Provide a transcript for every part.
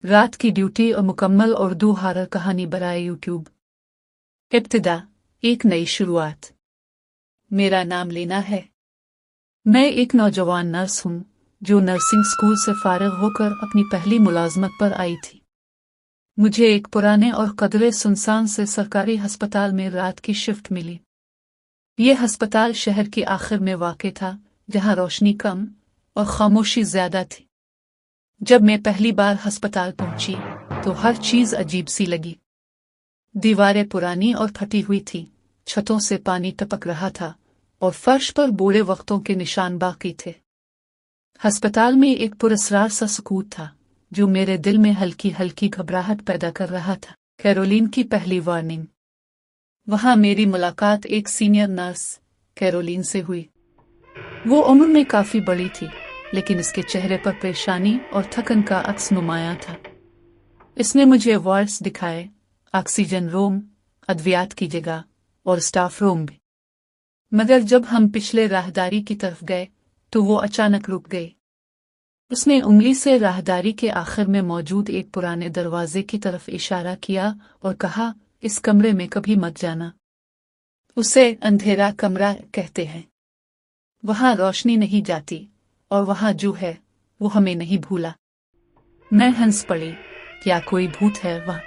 रात की ड्यूटी और मुकम्मल उर्दू हॉरर कहानी बराए यूट्यूब। इब्तिदा, एक नई शुरुआत। मेरा नाम लेना है। मैं एक नौजवान नर्स हूँ जो नर्सिंग स्कूल से फारिग होकर अपनी पहली मुलाजमत पर आई थी। मुझे एक पुराने और कदरे सुनसान से सरकारी अस्पताल में रात की शिफ्ट मिली। ये अस्पताल शहर के आखिर में वाक़ था, जहाँ रोशनी कम और खामोशी ज्यादा थी। जब मैं पहली बार अस्पताल पहुंची तो हर चीज अजीब सी लगी। दीवारें पुरानी और फटी हुई थी, छतों से पानी टपक रहा था और फर्श पर बूढ़े वक्तों के निशान बाकी थे। अस्पताल में एक पुरस्कार सा सुकून था जो मेरे दिल में हल्की हल्की घबराहट पैदा कर रहा था। कैरोलीन की पहली वार्निंग। वहां मेरी मुलाकात एक सीनियर नर्स कैरोलीन से हुई। वो उम्र में काफी बड़ी थी, लेकिन इसके चेहरे पर परेशानी और थकन का अक्स नुमाया था। इसने मुझे वार्ड्स दिखाए, ऑक्सीजन रूम, अद्वियात की जगह और स्टाफ रूम भी। मगर जब हम पिछले राहदारी की तरफ गए तो वो अचानक रुक गई। उसने उंगली से राहदारी के आखिर में मौजूद एक पुराने दरवाजे की तरफ इशारा किया और कहा, इस कमरे में कभी मत जाना। उसे अंधेरा कमरा कहते हैं। वहां रोशनी नहीं जाती और वहां जो है वो हमें नहीं भूला। मैं हंस पड़ी। क्या कोई भूत है वहां?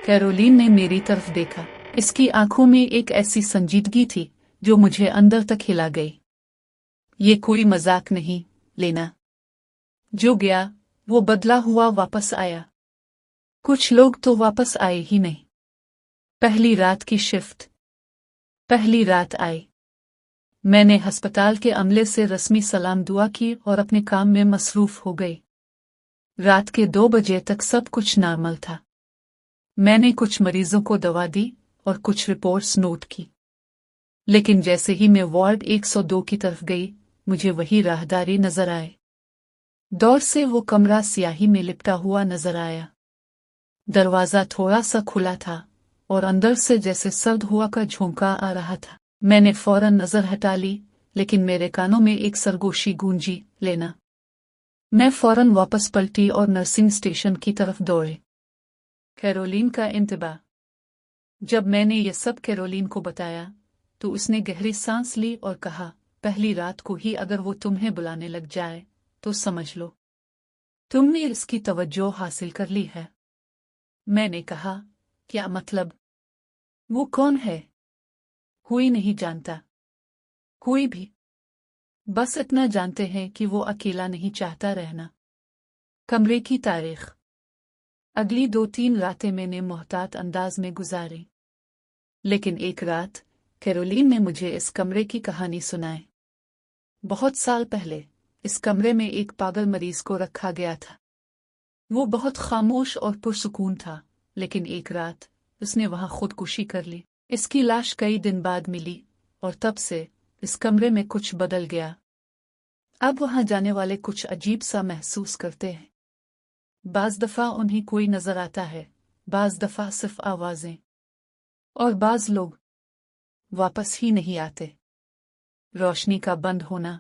कैरोलीन ने मेरी तरफ देखा। इसकी आंखों में एक ऐसी संजीदगी थी जो मुझे अंदर तक हिला गई। ये कोई मजाक नहीं, लेना। जो गया वो बदला हुआ वापस आया। कुछ लोग तो वापस आए ही नहीं। पहली रात की शिफ्ट। पहली रात आई। मैंने अस्पताल के अमले से रस्मी सलाम दुआ की और अपने काम में मसरूफ हो गई। रात के 2 बजे तक सब कुछ नॉर्मल था। मैंने कुछ मरीजों को दवा दी और कुछ रिपोर्ट्स नोट की। लेकिन जैसे ही मैं वार्ड 102 की तरफ गई, मुझे वही राहदारी नजर आए। दौर से वो कमरा स्याही में लिपटा हुआ नजर आया। दरवाजा थोड़ा सा खुला था और अंदर से जैसे सर्द हुआ का झोंका आ रहा था। मैंने फौरन नजर हटा ली, लेकिन मेरे कानों में एक सरगोशी गूंजी, लेना। मैं फौरन वापस पलटी और नर्सिंग स्टेशन की तरफ दौड़ी। कैरोलीन का इंतबाह। जब मैंने ये सब कैरोलीन को बताया तो उसने गहरी सांस ली और कहा, पहली रात को ही अगर वो तुम्हें बुलाने लग जाए तो समझ लो तुमने इसकी तवज्जो हासिल कर ली है। मैंने कहा, क्या मतलब? वो कौन है? कोई नहीं जानता। कोई भी। बस इतना जानते हैं कि वो अकेला नहीं चाहता रहना। कमरे की तारीख। अगली 2-3 रातें मैंने मोहतात अंदाज में गुजारी। लेकिन एक रात कैरोलीन ने मुझे इस कमरे की कहानी सुनाई। बहुत साल पहले इस कमरे में एक पागल मरीज को रखा गया था। वो बहुत खामोश और पुरसुकून था, लेकिन एक रात उसने वहां खुदकुशी कर ली। इसकी लाश कई दिन बाद मिली और तब से इस कमरे में कुछ बदल गया। अब वहां जाने वाले कुछ अजीब सा महसूस करते हैं। बाज दफा उन्हें कोई नजर आता है, बाज दफा सिर्फ आवाजें, और बाज लोग वापस ही नहीं आते। रोशनी का बंद होना।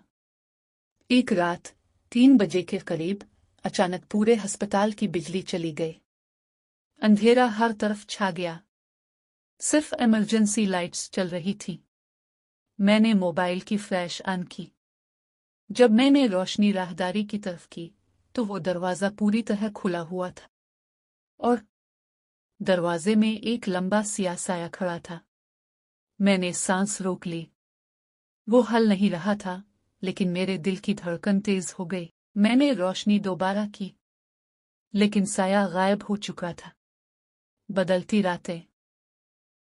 एक रात 3 बजे के करीब अचानक पूरे अस्पताल की बिजली चली गई। अंधेरा हर तरफ छा गया। सिर्फ इमरजेंसी लाइट्स चल रही थी। मैंने मोबाइल की फ्लैश ऑन की। जब मैंने रोशनी राहदारी की तरफ की तो वो दरवाजा पूरी तरह खुला हुआ था और दरवाजे में एक लंबा सियाह साया खड़ा था। मैंने सांस रोक ली। वो हल नहीं रहा था, लेकिन मेरे दिल की धड़कन तेज हो गई। मैंने रोशनी दोबारा की, लेकिन साया गायब हो चुका था। बदलती रातें।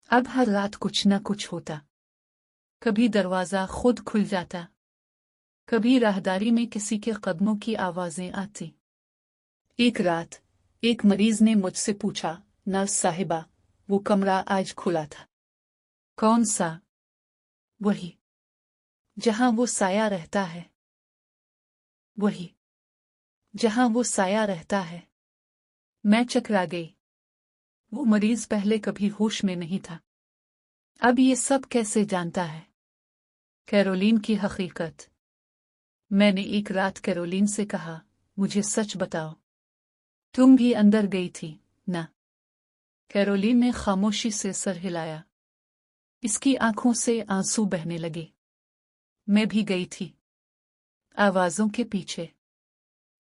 अब हर रात कुछ न कुछ होता। कभी दरवाजा खुद खुल जाता, कभी राहदारी में किसी के कदमों की आवाजें आती। एक रात एक मरीज ने मुझसे पूछा, नर्स साहिबा, वो कमरा आज खुला था। कौन सा? वही जहां वो साया रहता है। वही जहां वो साया रहता है। मैं चकरा गई। वो मरीज पहले कभी होश में नहीं था। अब ये सब कैसे जानता है? कैरोलीन की हकीकत। मैंने एक रात कैरोलीन से कहा, मुझे सच बताओ, तुम भी अंदर गई थी ना? कैरोलीन ने खामोशी से सर हिलाया। इसकी आंखों से आंसू बहने लगे। मैं भी गई थी, आवाजों के पीछे।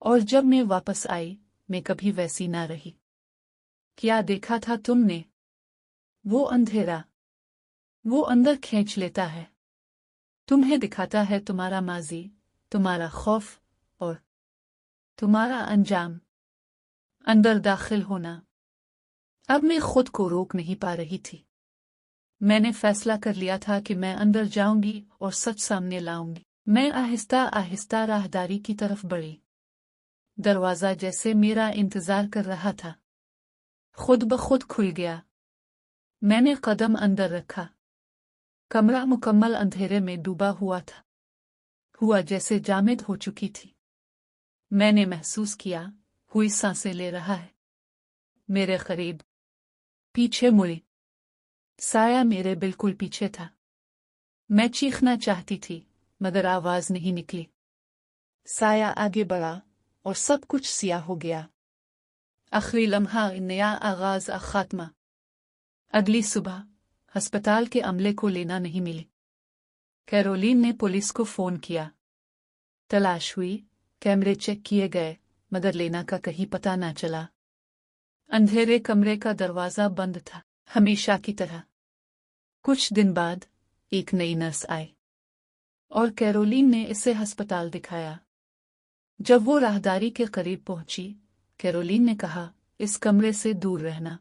और जब मैं वापस आई, मैं कभी वैसी ना रही। क्या देखा था तुमने? वो अंधेरा। वो अंदर खींच लेता है। तुम्हें दिखाता है तुम्हारा माजी, तुम्हारा खौफ और तुम्हारा अंजाम। अंदर दाखिल होना। अब मैं खुद को रोक नहीं पा रही थी। मैंने फैसला कर लिया था कि मैं अंदर जाऊंगी और सच सामने लाऊंगी। मैं आहिस्ता आहिस्ता राहदारी की तरफ बढ़ी। दरवाजा जैसे मेरा इंतजार कर रहा था, खुद ब खुद खुल गया। मैंने कदम अंदर रखा। कमरा मुकम्मल अंधेरे में डूबा हुआ था, हुआ जैसे जामिद हो चुकी थी। मैंने महसूस किया हुई सांसें ले रहा है मेरे करीब। पीछे मुड़ी। साया मेरे बिल्कुल पीछे था। मैं चीखना चाहती थी मगर आवाज नहीं निकली। साया आगे बढ़ा और सब कुछ सियाह हो गया। आखिरी लम्हा, नया आगाज, खात्मा। अगली सुबह अस्पताल के अमले को लेना नहीं मिली। कैरोलीन ने पुलिस को फोन किया। तलाश हुई, कैमरे चेक किए गए, मगर लेना का कहीं पता ना चला। अंधेरे कमरे का दरवाजा बंद था, हमेशा की तरह। कुछ दिन बाद एक नई नर्स आई और कैरोलीन ने इसे अस्पताल दिखाया। जब वो राहदारी के करीब पहुंची, कैरोलीन ने कहा, इस कमरे से दूर रहना।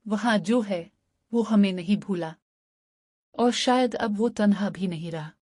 वहां जो है वो हमें नहीं भूला, और शायद अब वो तन्हा भी नहीं रहा।